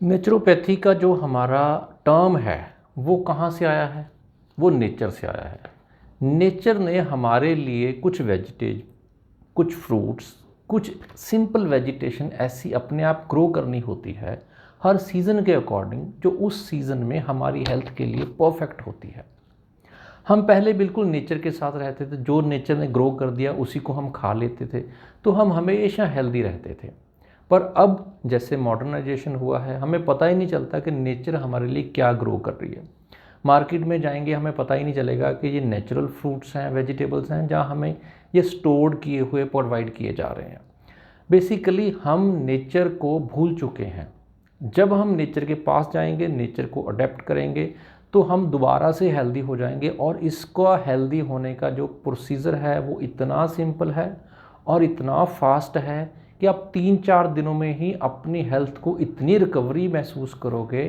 Naturopathy का जो हमारा टर्म है वो कहाँ से आया है? वो नेचर से आया है। नेचर ने हमारे लिए कुछ वेजिटेज, कुछ फ्रूट्स, कुछ सिंपल वेजिटेशन ऐसी अपने आप ग्रो करनी होती है हर सीज़न के अकॉर्डिंग, जो उस सीज़न में हमारी हेल्थ के लिए परफेक्ट होती है। हम पहले बिल्कुल नेचर के साथ रहते थे, जो नेचर ने ग्रो कर दिया उसी को हम खा लेते थे, तो हम हमेशा हेल्दी रहते थे। पर अब जैसे मॉडर्नाइजेशन हुआ है, हमें पता ही नहीं चलता कि नेचर हमारे लिए क्या ग्रो कर रही है। मार्केट में जाएंगे, हमें पता ही नहीं चलेगा कि ये नेचुरल फ्रूट्स हैं, वेजिटेबल्स हैं, जहाँ हमें ये स्टोर्ड किए हुए प्रोवाइड किए जा रहे हैं। बेसिकली हम नेचर को भूल चुके हैं। जब हम नेचर के पास जाएंगे, नेचर को अडेप्ट करेंगे, तो हम दोबारा से हेल्दी हो जाएंगे। और इसका हेल्दी होने का जो प्रोसीजर है वो इतना सिंपल है और इतना फास्ट है कि आप 3-4 दिनों में ही अपनी हेल्थ को इतनी रिकवरी महसूस करोगे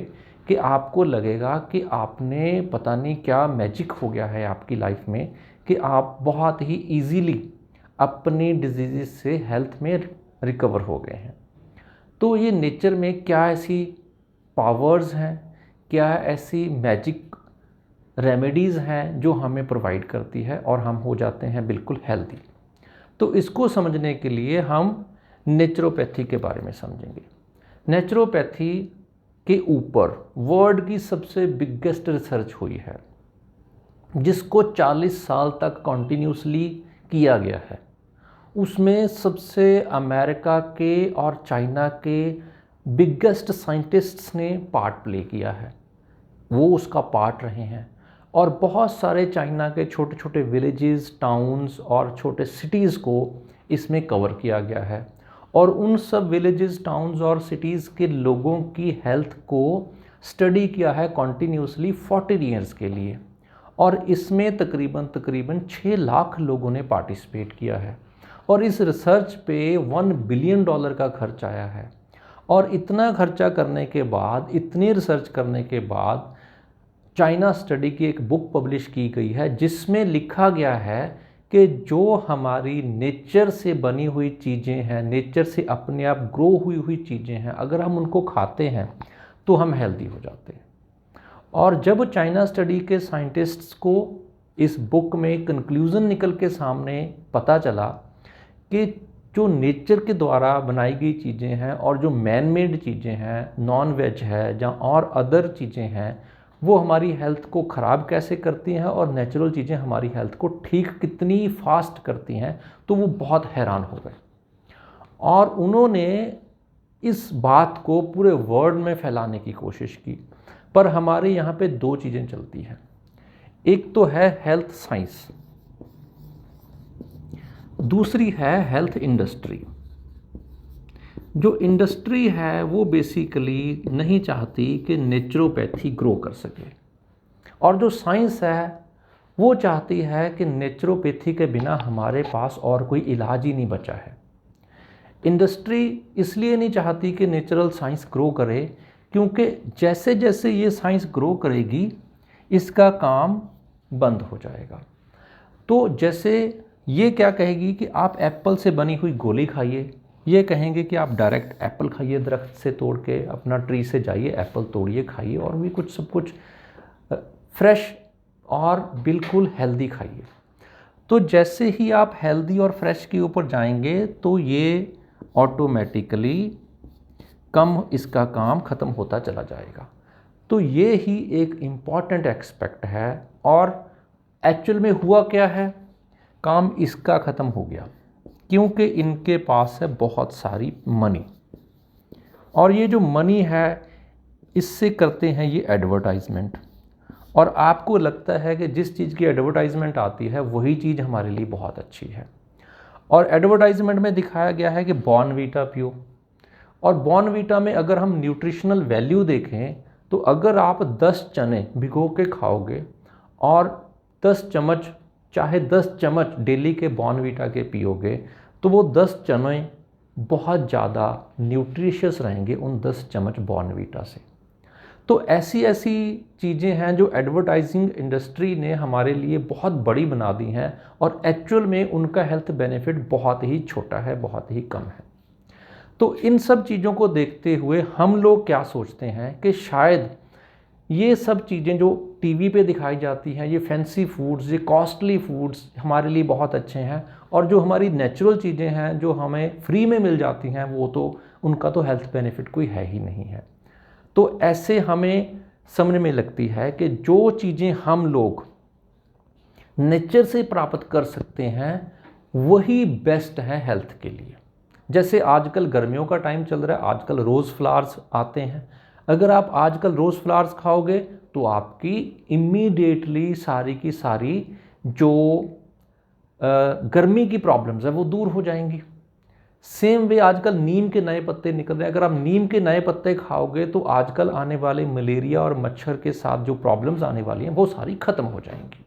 कि आपको लगेगा कि आपने पता नहीं क्या मैजिक हो गया है आपकी लाइफ में, कि आप बहुत ही ईजीली अपनी डिजीज़ से हेल्थ में रिकवर हो गए हैं। तो ये नेचर में क्या ऐसी पावर्स हैं, क्या ऐसी मैजिक रेमेडीज़ हैं जो हमें प्रोवाइड करती है और हम हो जाते हैं बिल्कुल हेल्दी। तो इसको समझने के लिए हम नेचुरोपैथी के बारे में समझेंगे। नेचुरोपैथी के ऊपर वर्ल्ड की सबसे बिगेस्ट रिसर्च हुई है, जिसको 40 साल तक कॉन्टीन्यूसली किया गया है। उसमें सबसे अमेरिका के और चाइना के बिगेस्ट साइंटिस्ट्स ने पार्ट प्ले किया है, वो उसका पार्ट रहे हैं। और बहुत सारे चाइना के छोटे छोटे विलेजेस, टाउन्स और छोटे सिटीज़ को इसमें कवर किया गया है। और उन सब विलेजेस, टाउन्स और सिटीज़ के लोगों की हेल्थ को स्टडी किया है कॉन्टीन्यूसली 40 ईयर्स के लिए। और इसमें तकरीबन 6 लाख लोगों ने पार्टिसिपेट किया है। और इस रिसर्च पे $1 बिलियन का खर्च आया है। और इतना खर्चा करने के बाद, इतनी रिसर्च करने के बाद, चाइना स्टडी की एक बुक पब्लिश की गई है, जिसमें लिखा गया है कि जो हमारी नेचर से बनी हुई चीज़ें हैं, नेचर से अपने आप ग्रो हुई हुई चीज़ें हैं, अगर हम उनको खाते हैं तो हम हेल्दी हो जाते हैं। और जब चाइना स्टडी के साइंटिस्ट्स को इस बुक में कंक्लूज़न निकल के सामने पता चला कि जो नेचर के द्वारा बनाई गई चीज़ें हैं और जो मैन मेड चीज़ें हैं, नॉन वेज है या और अदर चीज़ें हैं, वो हमारी हेल्थ को ख़राब कैसे करती हैं और नेचुरल चीज़ें हमारी हेल्थ को ठीक कितनी फास्ट करती हैं, तो वो बहुत हैरान हो गए। और उन्होंने इस बात को पूरे वर्ल्ड में फैलाने की कोशिश की। पर हमारे यहाँ पे 2 चीज़ें चलती हैं। एक तो है हेल्थ साइंस, दूसरी है हेल्थ इंडस्ट्री। जो इंडस्ट्री है वो बेसिकली नहीं चाहती कि नेचुरोपैथी ग्रो कर सके, और जो साइंस है वो चाहती है कि नेचुरोपैथी के बिना हमारे पास और कोई इलाज ही नहीं बचा है। इंडस्ट्री इसलिए नहीं चाहती कि नेचुरल साइंस ग्रो करे, क्योंकि जैसे जैसे ये साइंस ग्रो करेगी इसका काम बंद हो जाएगा। तो जैसे ये क्या कहेगी कि आप एप्पल से बनी हुई गोली खाइए, ये कहेंगे कि आप डायरेक्ट एप्पल खाइए, दरख्त से तोड़ के, अपना ट्री से जाइए, एप्पल तोड़िए, खाइए, और भी कुछ सब कुछ फ्रेश और बिल्कुल हेल्दी खाइए। तो जैसे ही आप हेल्दी और फ्रेश के ऊपर जाएंगे तो ये ऑटोमेटिकली कम इसका काम ख़त्म होता चला जाएगा। तो ये ही एक इम्पॉर्टेंट एस्पेक्ट है। और एक्चुअल में हुआ क्या है, काम इसका ख़त्म हो गया क्योंकि इनके पास है बहुत सारी मनी। और ये जो मनी है, इससे करते हैं ये एडवर्टाइजमेंट। और आपको लगता है कि जिस चीज़ की एडवर्टाइजमेंट आती है वही चीज़ हमारे लिए बहुत अच्छी है। और एडवर्टाइजमेंट में दिखाया गया है कि बॉर्नवीटा पियो। और बॉर्नवीटा में अगर हम न्यूट्रिशनल वैल्यू देखें तो अगर आप 10 चने भिगो के खाओगे और 10 चम्मच, चाहे 10 चम्मच डेली के बॉर्नवीटा के पियोगे, तो वो 10 चने बहुत ज़्यादा न्यूट्रिशियस रहेंगे उन 10 चम्मच बॉर्नवीटा से। तो ऐसी ऐसी चीज़ें हैं जो एडवर्टाइजिंग इंडस्ट्री ने हमारे लिए बहुत बड़ी बना दी हैं, और एक्चुअल में उनका हेल्थ बेनिफिट बहुत ही छोटा है, बहुत ही कम है। तो इन सब चीज़ों को देखते हुए हम लोग क्या सोचते हैं कि शायद ये सब चीज़ें जो टीवी पे दिखाई जाती हैं, ये फैंसी फूड्स, ये कॉस्टली फूड्स हमारे लिए बहुत अच्छे हैं, और जो हमारी नेचुरल चीज़ें हैं जो हमें फ्री में मिल जाती हैं वो तो उनका तो हेल्थ बेनिफिट कोई है ही नहीं है। तो ऐसे हमें समझ में लगती है कि जो चीज़ें हम लोग नेचर से प्राप्त कर सकते हैं वही बेस्ट है हेल्थ के लिए। जैसे आजकल गर्मियों का टाइम चल रहा है, आजकल रोज़ फ्लावर्स आते हैं। अगर आप आजकल रोज़ फ्लावर्स खाओगे तो आपकी इमीडिएटली सारी की सारी जो गर्मी की प्रॉब्लम्स है वो दूर हो जाएंगी। सेम वे आजकल नीम के नए पत्ते निकल रहे हैं, अगर आप नीम के नए पत्ते खाओगे तो आजकल आने वाले मलेरिया और मच्छर के साथ जो प्रॉब्लम्स आने वाली हैं वो सारी ख़त्म हो जाएंगी।